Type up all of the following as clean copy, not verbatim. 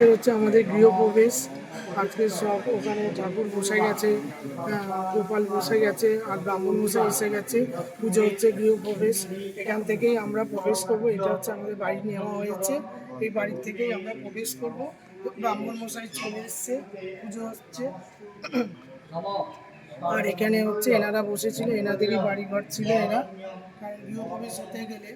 হচ্ছে আমাদের গৃহপ্রবেশ। আজকে সব ওখানে ঠাকুর বসে গেছে, গোপাল বসে গেছে, আর ব্রাহ্মণ মশাই এসে গেছে। পুজো হচ্ছে গৃহপ্রবেশ, এখান থেকেই আমরা প্রবেশ করব। এটা হচ্ছে আমাদের বাড়ি নেওয়া হয়েছে, এই বাড়ির থেকেই আমরা প্রবেশ করব। ব্রাহ্মণ মশাই চলে এসছে, পুজো হচ্ছে। আর এখানে হচ্ছে এনারা বসেছিল, এনাদেরই বাড়িঘর ছিল এরা। কারণ গৃহপ্রবেশ হতে গেলে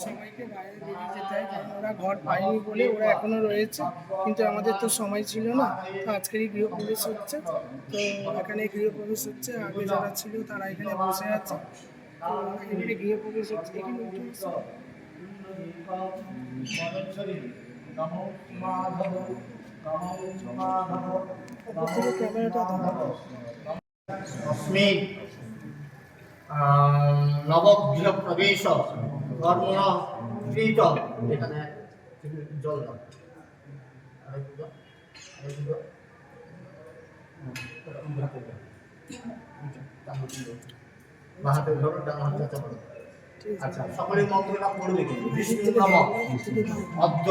সবাইকে বাইরে বেরিয়ে যেতে হয়, কারণ ওরা ঘর পায়নি বলে ওরা এখনো রয়েছে, কিন্তু আমাদের তো সময় ছিল না। তো আজকেরই গৃহপ্রবেশ হচ্ছে, তো এখানে গৃহপ্রবেশ হচ্ছে। আগে যারা ছিল তারা এখানে বসে আছে, তো এখানে গৃহপ্রবেশ হচ্ছে। এখানে উঠে ক্যামেরাটা अस्मिन् नवगृहप्रवेश কর্মণ কৃত এখানে জল দাও বাহাতে ধরো ডান হাতটা ধরো। আচ্ছা, সকলে মন্ত্রটা পড়বে কিন্তু বিষ্ণু নাম অদ্য।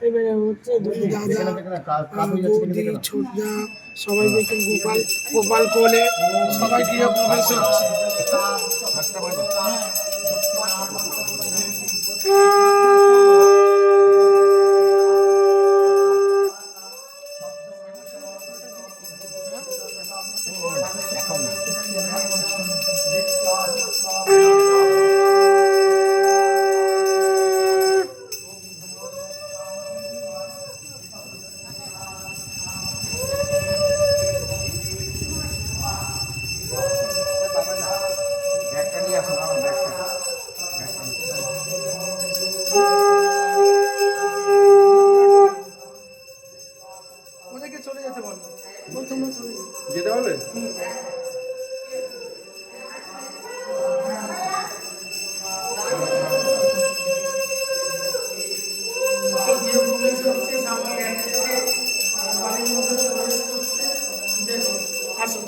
এবারে হচ্ছে দুই দাদা, বৌদি, ছোটদা, সবাই দেখে গোপাল গোপাল কোলে সবাই গৃহপ্রবেশ হচ্ছে। ওদেরকে চলে যেতে বলবো, তোমরা চলে যেতে পারবে। আসো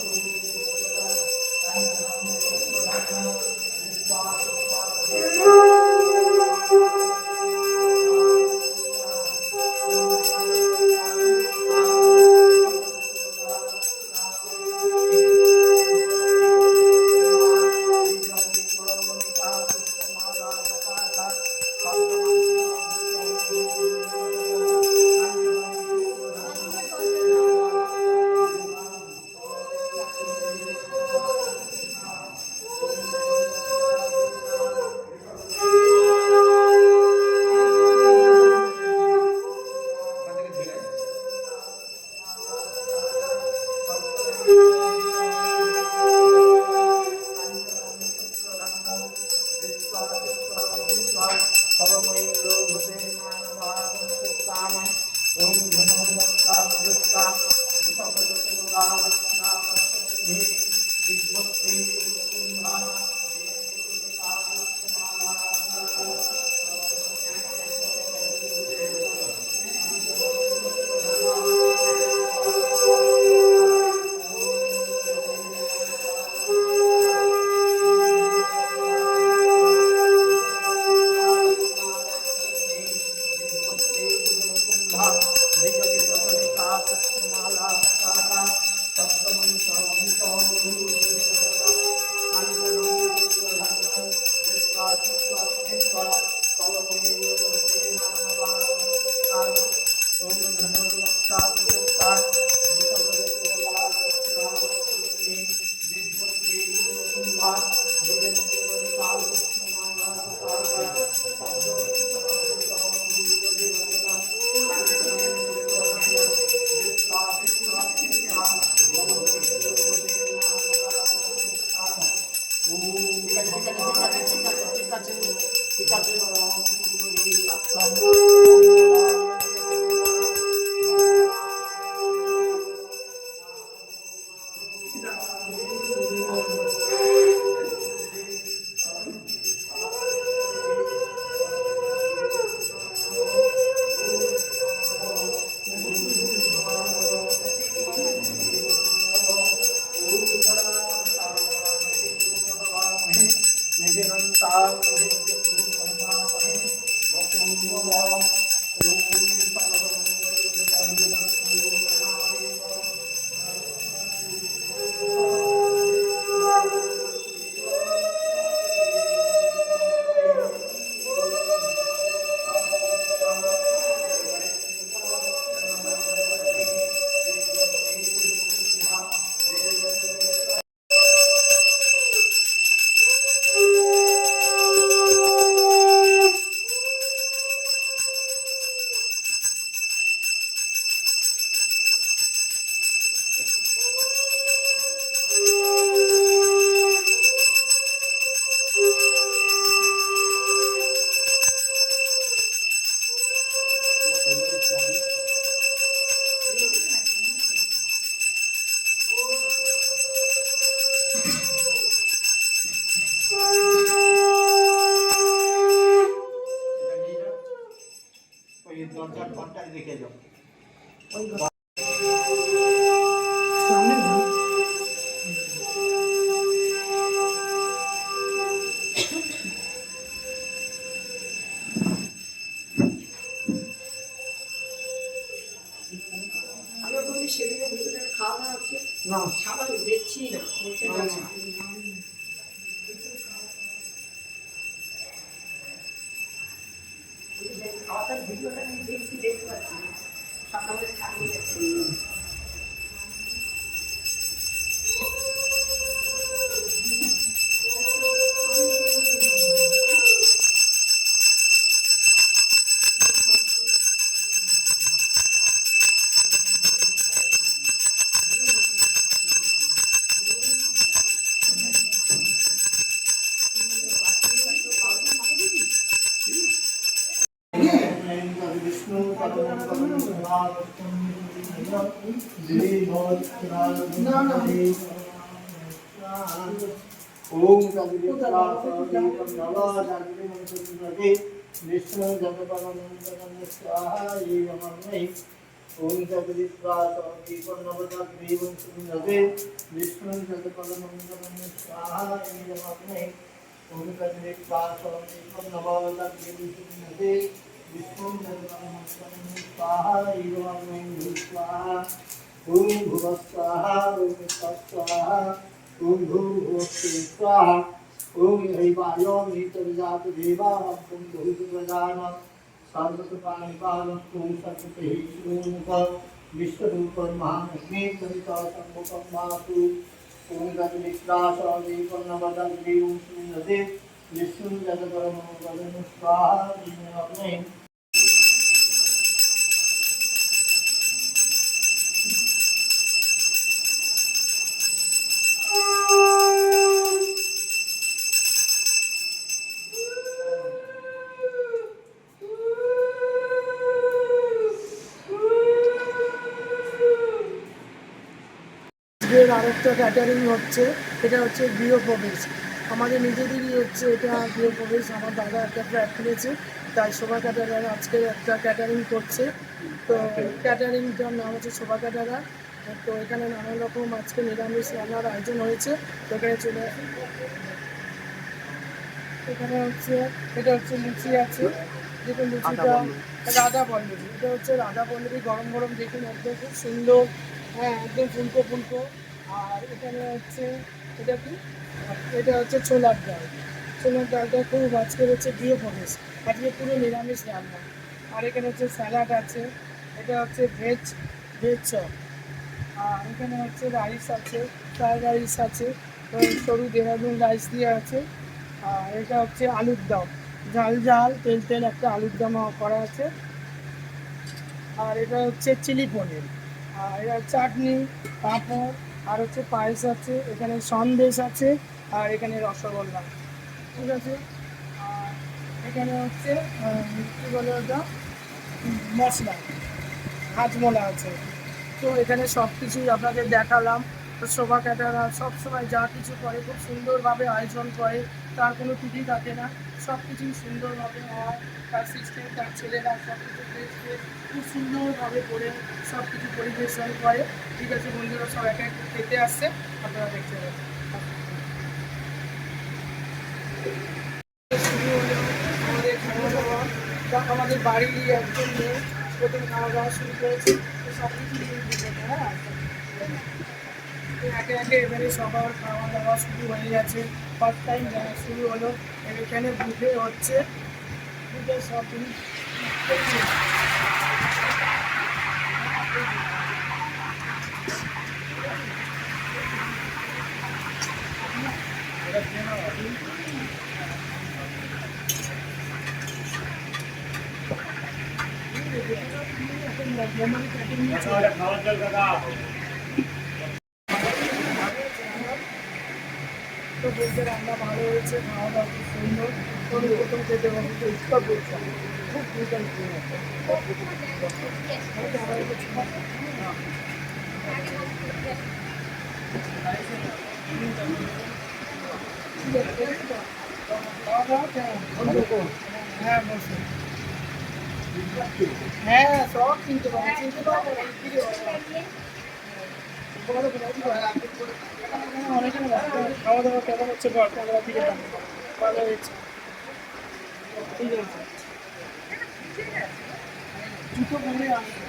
রেখে যাও। সামনে না। আমরা বলি সেদিনের ভিতরে খাওয়া দাওয়া হচ্ছে না খাবার দেখছি না বলছে না খাওয়াটার ভিডিওটা আমি দেখছি দেখতে পাচ্ছি না সকালে ছাড়িয়ে যাচ্ছে বিষ্ণু ওম বিষ্ণু জগৎ স্বাহা ওম বিষ্ণু জগৎ স্বাহা ओम भुवः स्वाहा ओम स्वाहा ओम भूर्भुवस्सु स्वाहा ओम हैवायो मित्रजात देवा ओम भूतप्रजान सर्वतपाणिपालस्तु सर्वतेषु विश्वरूपं महालक्ष्मी सविता सम्मुखं मातु ओम गजविश्वास दीपन्नवदग्री ओम श्रीमते विष्णु जगदगरमो गगन स्वाहा अपने আজকের আরেকটা ক্যাটারিং হচ্ছে, এটা হচ্ছে গৃহপ্রবেশ। আমাদের নিজেদেরই হচ্ছে এটা গৃহপ্রবেশ। আমার দাদা একটা ফ্ল্যাট কিনেছে, তাই শোভা ক্যাটারার আজকের একটা ক্যাটারিং করছে। তো ক্যাটারিংটার নাম হচ্ছে শোভা ক্যাটারার। তো এখানে নানান রকম আজকে নিরামিষ রান্নার আয়োজন হয়েছে। তো এখানে চলে আসে, এখানে হচ্ছে এটা হচ্ছে লুচি আছে, দেখুন লুচিটা রাধা পল্লবী, এটা হচ্ছে রাধা পল্লবী গরম গরম, দেখুন একদম খুব সুন্দর, হ্যাঁ একদম ফুলকো ফুলকো। আর এখানে হচ্ছে এটা কি, এটা হচ্ছে ছোলার ডাল। ছোলার ডালটা খুব আজকের হচ্ছে গৃহপ্রবেশ, আজকে পুরো নিরামিষ রান্না। আর এখানে হচ্ছে স্যালাড আছে, এটা হচ্ছে ভেজ চপ। আর এখানে হচ্ছে রাইস আছে, ফ্রাইড রাইস আছে, সরু দেহরাদুন রাইস দিয়ে আছে। আর এটা হচ্ছে আলুর দম, ঝাল ঝাল তেল তেল একটা আলুর দম করা আছে। আর এটা হচ্ছে চিলি পনির, আর এটা চাটনি, পাঁপড়, আর হচ্ছে পায়েস আছে, এখানে সন্দেশ আছে, আর এখানে রসগোল্লা, ঠিক আছে। আর এখানে হচ্ছে কী বলে ওটা, মশলা হাজমোলা আছে। তো এখানে সব কিছুই আপনাদের দেখালাম। তো শোভা ক্যাটারার সবসময় যা কিছু করে খুব সুন্দরভাবে আয়োজন করে, তার কোনো ত্রুটি থাকে না, সব কিছুই সুন্দরভাবে হয়। তার সিস্টেম, তার ছেলেরা সব কিছু খুব সুন্দরভাবে করে সব কিছু পরিবেশন করে। ঠিক আছে বন্ধুরা, সব একে একে খেতে আসছে, আপনারা দেখতে পাবেন। শুরু হলো আমাদের খাওয়া দাওয়া, আমাদের বাড়িরই একজন মেয়ে প্রথম খাওয়া দাওয়া শুরু করেছে। তো সব কিছু হ্যাঁ একে একে এবারে সবার খাওয়া দাওয়া শুরু হয়ে গেছে। ফার্স্ট টাইম শুরু হলো, এখানে বুফে হচ্ছে, বুফে সব জিনিস তো বলতে রান্না ভালো হয়েছে, খাওয়া দাওয়া খুব সুন্দর। আমি প্রথম খেতে পাবো তো ইচ্ছা করছে, খুব দুইটা খাওয়া দাওয়া কেমন? হ্যাঁ বসুন। হ্যাঁ সব কিনতে পারবো, চিনতে পারবো না, কি রে বাবা। বলো, বলো, কি বলো? অনেকক্ষণ খাওয়া দাওয়া কেমন হচ্ছে বল, ক্যামেরা দিকে টানো। ভালো হয়েছে, ঠিক আছে। জুতো পরে আসবে।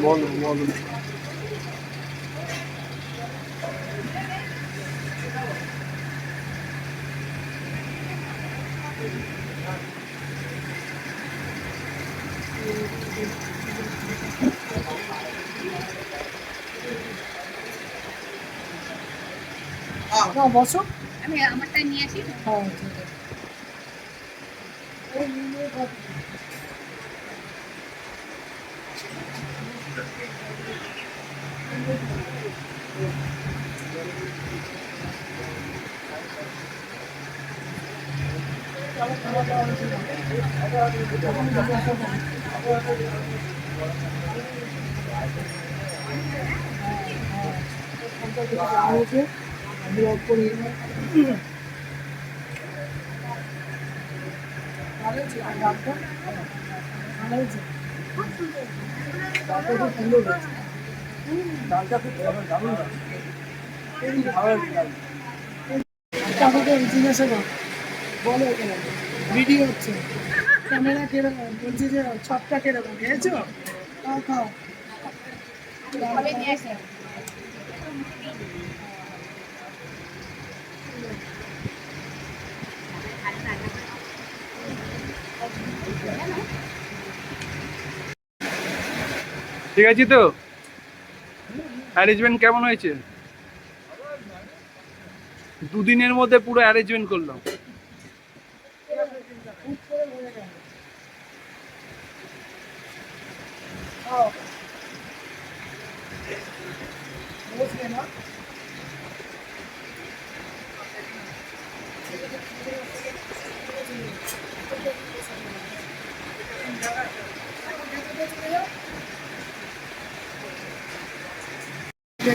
বলো বলো। না বসো। আমি আমারটা নিয়ে আসি। হ্যাঁ ঠিক আছে। এই নিয়ে কথা। ভিডিও হচ্ছে, ক্যামেরা কিরকম, বলছি যে সবটা কিরকম খেয়েছো? খাও খাও। কবে নিয়ে আসি? ঠিক আছে তো, অ্যারেঞ্জমেন্ট কেমন হয়েছে? দুদিনের মধ্যে পুরো অ্যারেঞ্জমেন্ট করলাম। খাও। বসলে না?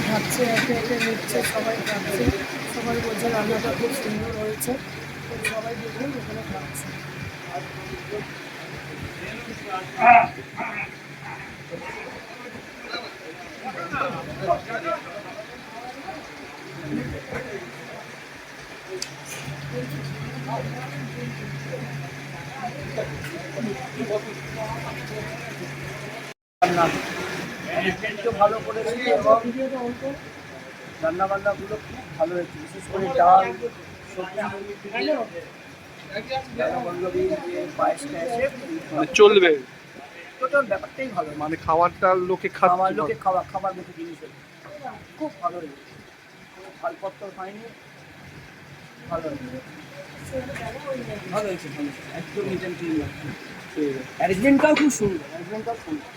খাচ্ছে, একে একে নিচ্ছে, সবাই খাচ্ছে, সবাই বলছে রান্নাটা খুব সুন্দর হয়েছে, তো সবাই দেখুন এখানে খাচ্ছে। ম্যানেজমেন্টও ভালো করেছে এবং ভিডিওটা অন করো। রান্নাবান্নাগুলো খুব ভালো হয়েছে, বিশেষ করে ডাল, সবজি, হ্যালো। বল্লভী যে পায়েসটা এসে মানে চলবে, টোটাল ব্যাপারটাই ভালো, মানে খাবারটা লোকে খাওয়ার খাচ্ছে। লোকে খাবার মতো জিনিস হয়েছে, খুব ভালো হয়েছে, ফালপত্র হয়নি, ভালো হয়েছে, ভালো হয়েছে, একদম নিট অ্যান্ড ক্লিন। অ্যারেঞ্জমেন্টটাও খুব সুন্দর, অ্যারেঞ্জমেন্টটাও সুন্দর।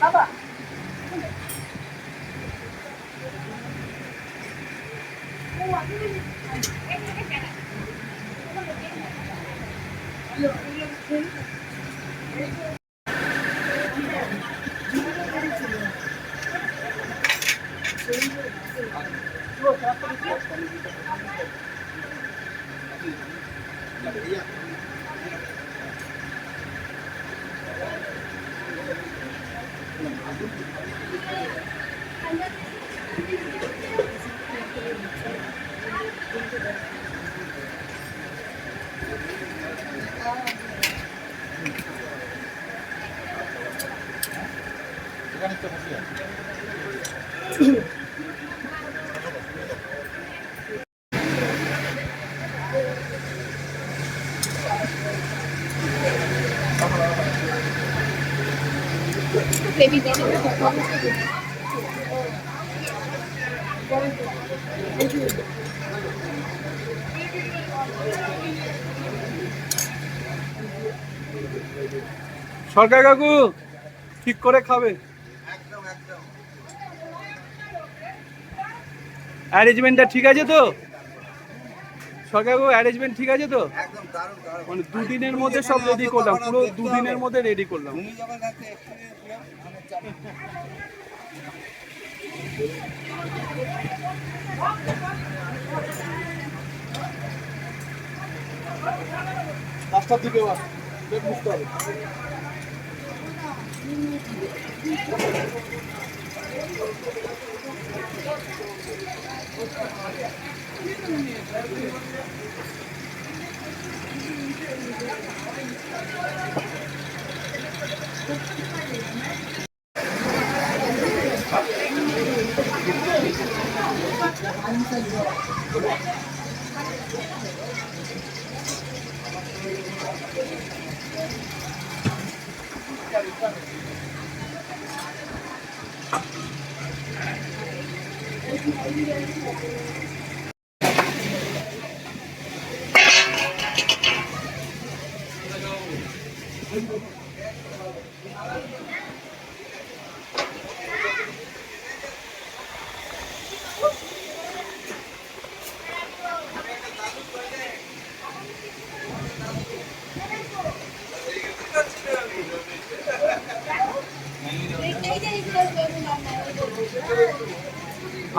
বাবা সরকার কাকু ঠিক করে খাবে, অ্যারেঞ্জমেন্টটা ঠিক আছে তো? সরকার কাকু অ্যারেঞ্জমেন্ট ঠিক আছে তো? মানে দুদিনের মধ্যে সব রেডি করলাম, পুরো দুদিনের মধ্যে রেডি করলাম। রাস্তার দিকে বুঝতে হবে।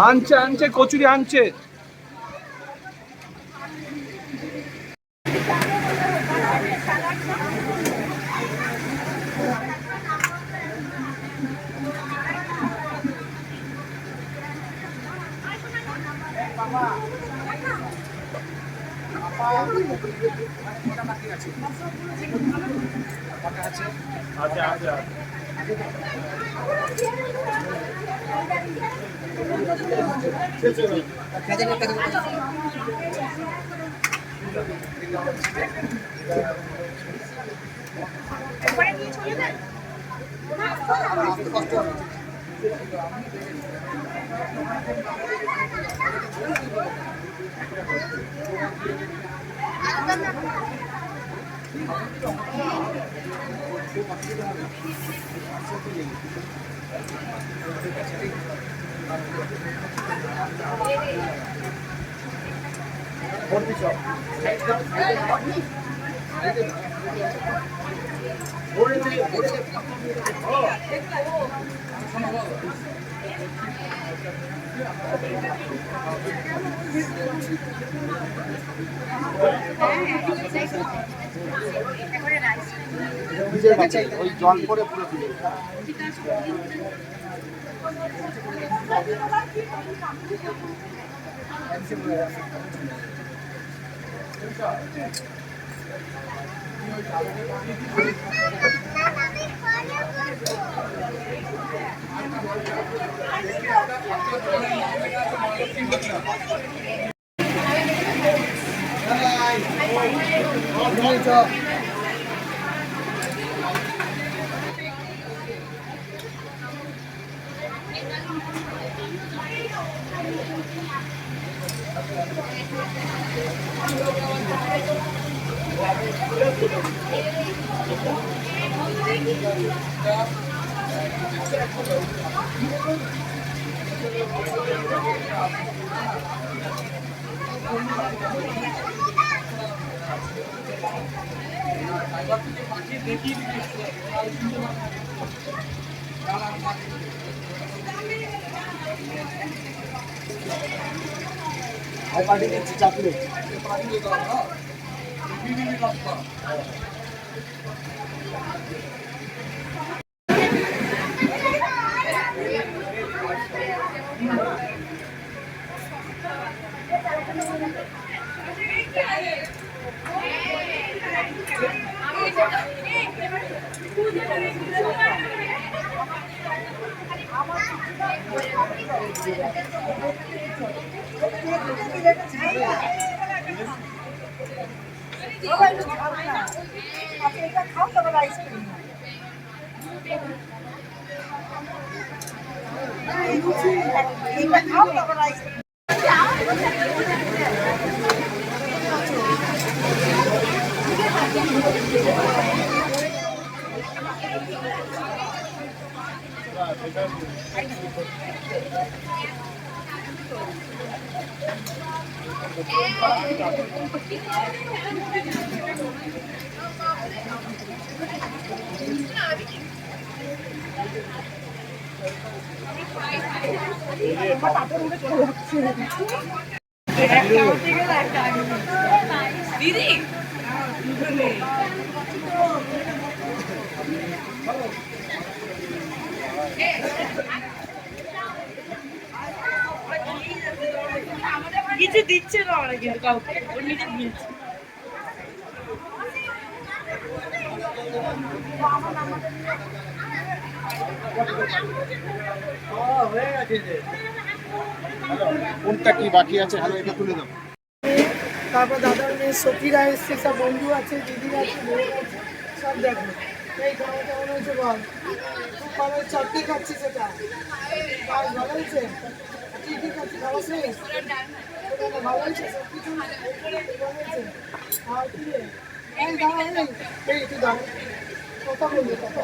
আনছে আনছে কচুরি আনছে। আচ্ছা আচ্ছা ওই জল পরে পুরো দিলে পাঠিয়ে দিচ্ছি চাকরি। কিছু দিচ্ছে না ওরা কিন্তু কাউকে ওর নিজে দিয়েছে কোনটা কি বাকি আছে? হ্যালো, এটা তুলে দাও। তারপর দাদার মেয়ে সখীরা এসছে, সব বন্ধু আছে, দিদিরা আছে, বোন আছে, সব দেখো। এই খাওয়া কেমন হয়েছে বল? খুব ভালো হয়েছে। আর কি খাচ্ছিস সেটা? ভালো হয়েছে? কি কি খাচ্ছিস? ভালো শেষ? ভালো হয়েছে সব কিছু? ভালো হয়েছে? আর কি রে? এই দাঁড়া, এই তুই দাঁড়া, কথা বলবি, কথা।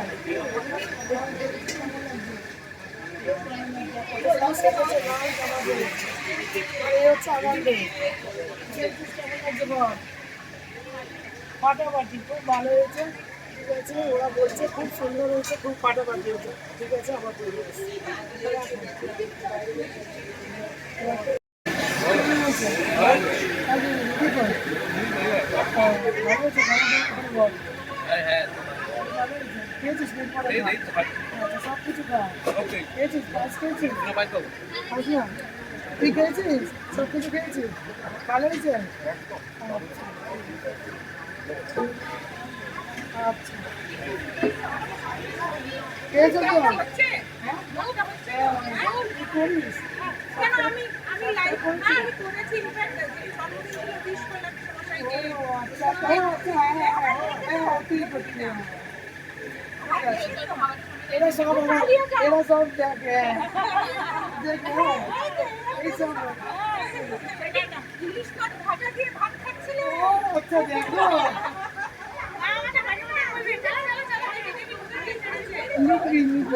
ফাটাফাটি খুব ভালো হয়েছে, ঠিক আছে। ওরা বলছে খুব সুন্দর হয়েছে, খুব ফাটাফাটি হয়েছে, ঠিক আছে। আবার তৈরি হয়েছে। সব কিছু খাওয়া খেয়েছিস, পাঁচ খেয়েছিস, খাস না? তুই খেয়েছিস, সব কিছু খেয়েছিস, ভালো হয়েছে। আচ্ছা, খেয়েছো তো? কি করিস? এরা সব দেখে এইসব। আচ্ছা, দেখো লিখবি,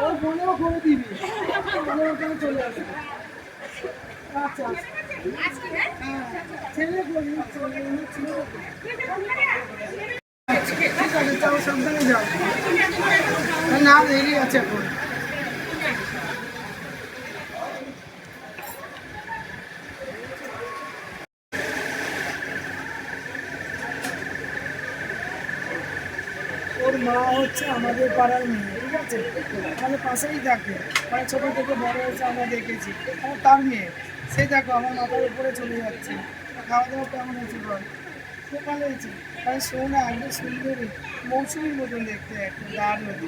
ওর ফোনেও করে দিবি, ফোনের ওখানে চলে আসবে। আচ্ছা, হ্যাঁ, ছেলে বলি, ঠিক আছে, যাও, সাবধানে যাও। না, দেরি আছে এখন। ওর মা হচ্ছে আমাদের পাড়ার মেয়ে, ঠিক আছে। আমাদের পাশেই থাকে, মানে ছোটো থেকে বড় হয়েছে, আমরা দেখেছি। আমার তার মেয়ে, সে দেখো আমার মাথার উপরে চলে যাচ্ছে। খাওয়া দাওয়া কেমন হয়েছে বল? খুব ভালো হয়েছে। তাই শোনা একদম সুন্দরী, মৌসুমীর মতন দেখতে, একটু দারুণ।